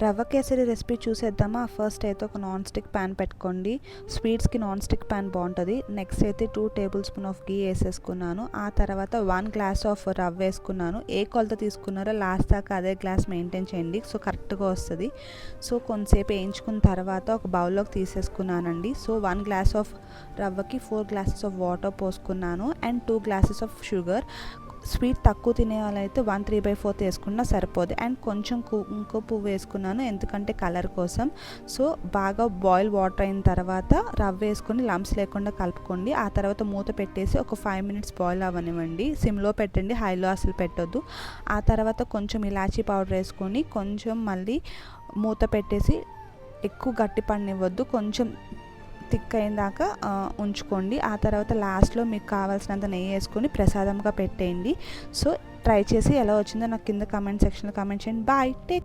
రవ్వ కేసరి రెసిపీ చూసేద్దామా. ఫస్ట్ అయితే ఒక నాన్ స్టిక్ ప్యాన్ పెట్టుకోండి. స్వీట్స్కి నాన్ స్టిక్ ప్యాన్ బాగుంటుంది. నెక్స్ట్ అయితే 2 టేబుల్ స్పూన్ ఆఫ్ గీ వేసేసుకున్నాను. ఆ తర్వాత 1 గ్లాస్ ఆఫ్ రవ్వ వేసుకున్నాను. ఏ కొలత తీసుకున్నారో లాస్ట్ దాకా అదే గ్లాస్ మెయింటైన్ చేయండి, సో కరెక్ట్గా వస్తుంది. సో కొంతసేపు వేయించుకున్న తర్వాత ఒక బౌల్లోకి తీసేసుకున్నానండి. సో 1 గ్లాస్ ఆఫ్ రవ్వకి 4 గ్లాసెస్ ఆఫ్ వాటర్ పోసుకున్నాను and 2 glasses of sugar. Sweet తక్కువ తినే వాళ్ళైతే 1/3/4 వేసుకున్నా సరిపోదు. అండ్ కొంచెం కుంకుమ పువ్వు వేసుకున్నాను, ఎందుకంటే కలర్ కోసం. సో బాగా బాయిల్ వాటర్ అయిన తర్వాత రవ్వ వేసుకొని లంప్స్ లేకుండా కలుపుకోండి. ఆ తర్వాత మూత పెట్టేసి ఒక 5 మినిట్స్ బాయిల్ అవ్వనివ్వండి. సిమ్లో పెట్టండి, హైలో అసలు పెట్టొద్దు. ఆ తర్వాత కొంచెం ఇలాచీ పౌడర్ వేసుకొని కొంచెం మళ్ళీ మూత పెట్టేసి ఎక్కువ గట్టి పడనివ్వద్దు, కొంచెం థిక్ అయిన దాకా ఉంచుకోండి. ఆ తర్వాత లాస్ట్లో మీకు కావాల్సినంత నెయ్యి వేసుకొని ప్రసాదంగా పెట్టేయండి. సో ట్రై చేసి ఎలా వచ్చిందో నాకు కింద కామెంట్ సెక్షన్లో కామెంట్ చేయండి. Bye, take